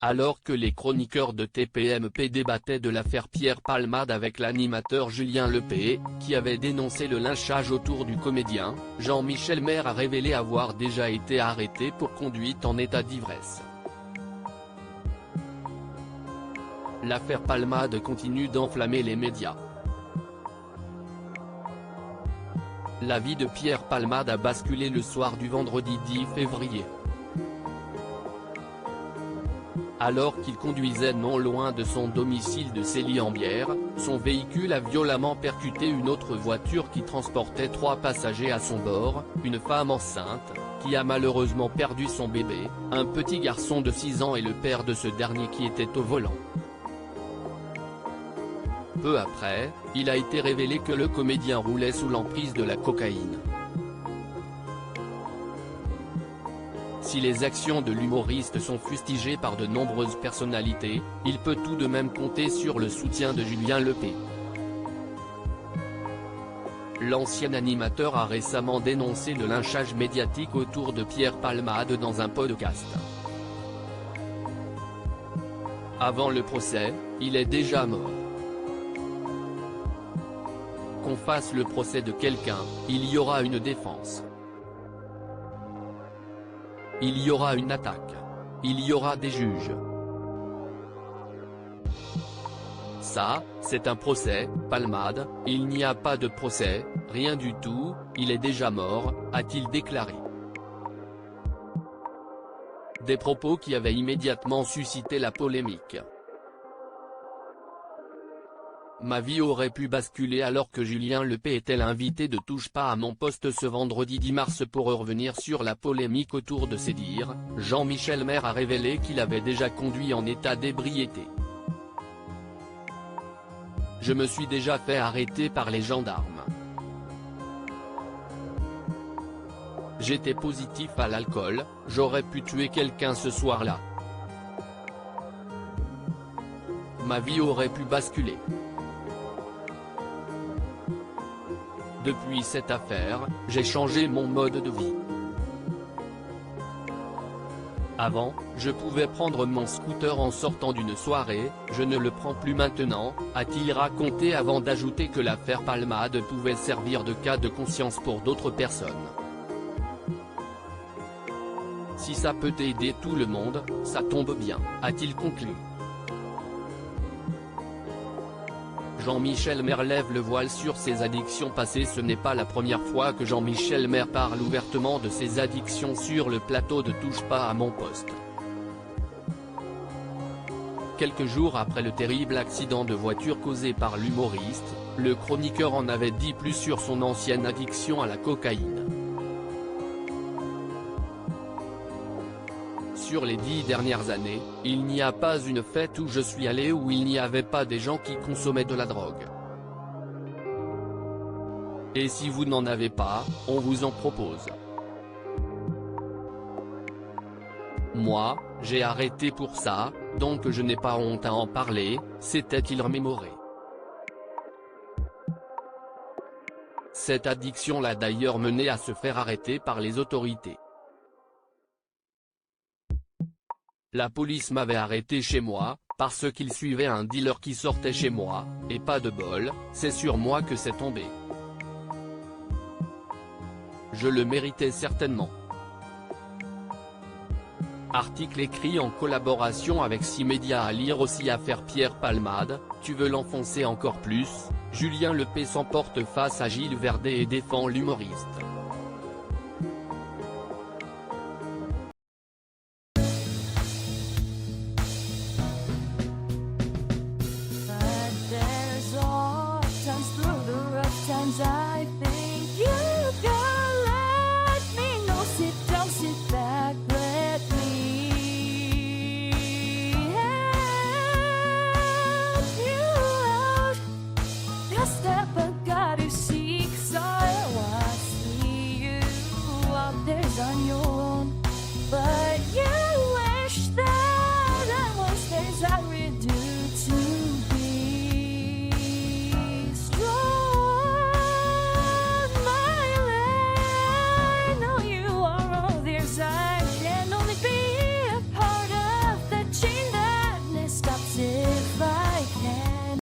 Alors que les chroniqueurs de TPMP débattaient de l'affaire Pierre Palmade avec l'animateur Julien Lepay, qui avait dénoncé le lynchage autour du comédien, Jean-Michel Maire a révélé avoir déjà été arrêté pour conduite en état d'ivresse. L'affaire Palmade continue d'enflammer les médias. La vie de Pierre Palmade a basculé le soir du vendredi 10 février. Alors qu'il conduisait non loin de son domicile de Célie-en-Bière, son véhicule a violemment percuté une autre voiture qui transportait 3 passagers à son bord, une femme enceinte, qui a malheureusement perdu son bébé, un petit garçon de 6 ans et le père de ce dernier qui était au volant. Peu après, il a été révélé que le comédien roulait sous l'emprise de la cocaïne. Si les actions de l'humoriste sont fustigées par de nombreuses personnalités, il peut tout de même compter sur le soutien de Julien Lepay. L'ancien animateur a récemment dénoncé le lynchage médiatique autour de Pierre Palmade dans un podcast. Avant le procès, il est déjà mort. Qu'on fasse le procès de quelqu'un, il y aura une défense. Il y aura une attaque. Il y aura des juges. Ça, c'est un procès, Palmade, il n'y a pas de procès, rien du tout, il est déjà mort, a-t-il déclaré. Des propos qui avaient immédiatement suscité la polémique. Ma vie aurait pu basculer alors que Julien Lepay était l'invité de Touche pas à mon poste ce vendredi 10 mars. Pour revenir sur la polémique autour de ses dires, Jean-Michel Maire a révélé qu'il avait déjà conduit en état d'ébriété. Je me suis déjà fait arrêter par les gendarmes. J'étais positif à l'alcool, j'aurais pu tuer quelqu'un ce soir-là. Ma vie aurait pu basculer. Depuis cette affaire, j'ai changé mon mode de vie. Avant, je pouvais prendre mon scooter en sortant d'une soirée, je ne le prends plus maintenant, a-t-il raconté avant d'ajouter que l'affaire Palmade pouvait servir de cas de conscience pour d'autres personnes. Si ça peut aider tout le monde, ça tombe bien, a-t-il conclu. Jean-Michel Maire lève le voile sur ses addictions passées. Ce n'est pas la première fois que Jean-Michel Maire parle ouvertement de ses addictions sur le plateau de Touche pas à mon poste. Quelques jours après le terrible accident de voiture causé par l'humoriste, le chroniqueur en avait dit plus sur son ancienne addiction à la cocaïne. Sur les 10 dernières années, il n'y a pas une fête où je suis allé où il n'y avait pas des gens qui consommaient de la drogue. Et si vous n'en avez pas, on vous en propose. Moi, j'ai arrêté pour ça, donc je n'ai pas honte à en parler, s'était-il remémoré. Cette addiction l'a d'ailleurs mené à se faire arrêter par les autorités. La police m'avait arrêté chez moi, parce qu'il suivait un dealer qui sortait chez moi, et pas de bol, c'est sur moi que c'est tombé. Je le méritais certainement. Article écrit en collaboration avec 6 médias à lire aussi. Affaire Pierre Palmade, tu veux l'enfoncer encore plus, Julien Lepay s'emporte face à Gilles Verdet et défend l'humoriste.